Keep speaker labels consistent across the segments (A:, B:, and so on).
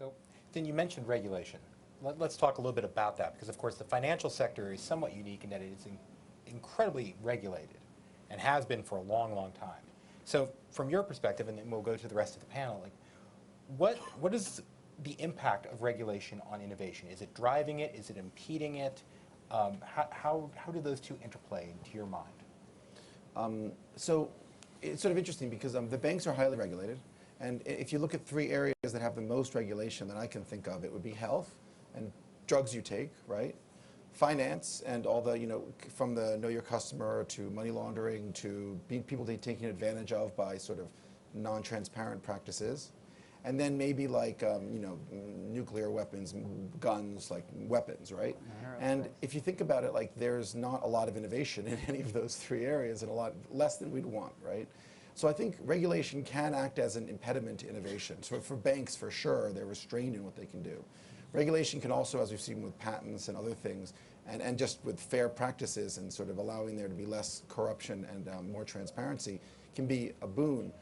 A: So then you mentioned regulation. Let's talk a little bit about that, because of course the financial sector is somewhat unique in that it is incredibly regulated and has been for a long, long time. So from your perspective, and then we'll go to the rest of the panel, like what is the impact of regulation on innovation? Is it driving it? Is it impeding it? How do those two interplay into your mind?
B: So it's sort of interesting because the banks are highly regulated. And if you look at three areas that have the most regulation that I can think of, it would be health and drugs you take, right? Finance and all the, from the know your customer to money laundering to people taken advantage of by sort of non-transparent practices. And then maybe like, nuclear weapons, guns, like weapons, right? And if you think about it, like there's not a lot of innovation in any of those three areas and a lot less than we'd want, right? So I think regulation can act as an impediment to innovation. So for banks, for sure, they're restrained in what they can do. Regulation can also, as we've seen with patents and other things, and just with fair practices and sort of allowing there to be less corruption and more transparency, can be a boon.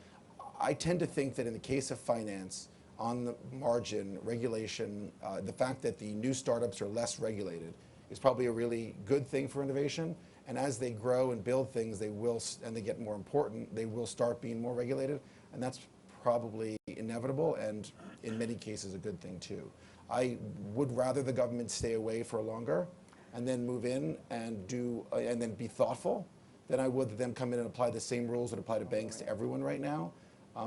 B: I tend to think that in the case of finance, on the margin, regulation, the fact that the new startups are less regulated is probably a really good thing for innovation. And as they grow and build things, and they get more important, they will start being more regulated. And that's probably inevitable and in many cases a good thing too. I would rather the government stay away for longer and then move in and and then be thoughtful than I would them come in and apply the same rules that apply to banks to everyone right now,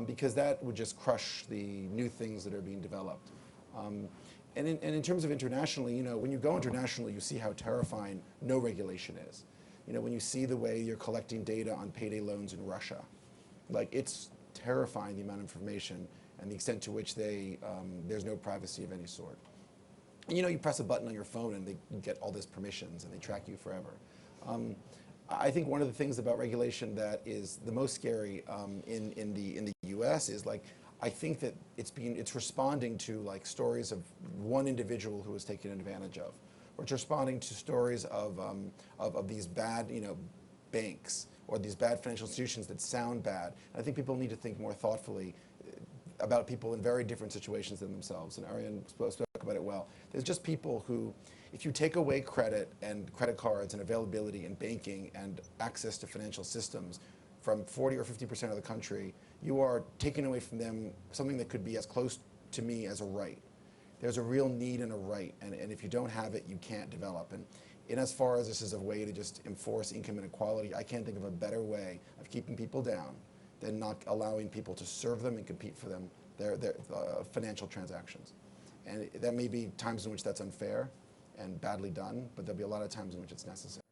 B: because that would just crush the new things that are being developed. And in terms of internationally, when you go internationally, you see how terrifying no regulation is. When you see the way you're collecting data on payday loans in Russia, like it's terrifying the amount of information and the extent to which there's no privacy of any sort. And, you press a button on your phone and they get all these permissions and they track you forever. I think one of the things about regulation that is the most scary in the U.S. is like, I think that it's responding to like stories of one individual who was taken advantage of, or it's responding to stories of these bad banks or these bad financial institutions that sound bad. And I think people need to think more thoughtfully about people in very different situations than themselves. And Ariane spoke about it well. There's just people who, if you take away credit and credit cards and availability and banking and access to financial systems from 40 or 50% of the country, you are taking away from them something that could be as close to me as a right. There's a real need and a right, and if you don't have it, you can't develop. And in as far as this is a way to just enforce income inequality, I can't think of a better way of keeping people down than not allowing people to serve them and compete for them, their financial transactions. And there may be times in which that's unfair and badly done, but there'll be a lot of times in which it's necessary.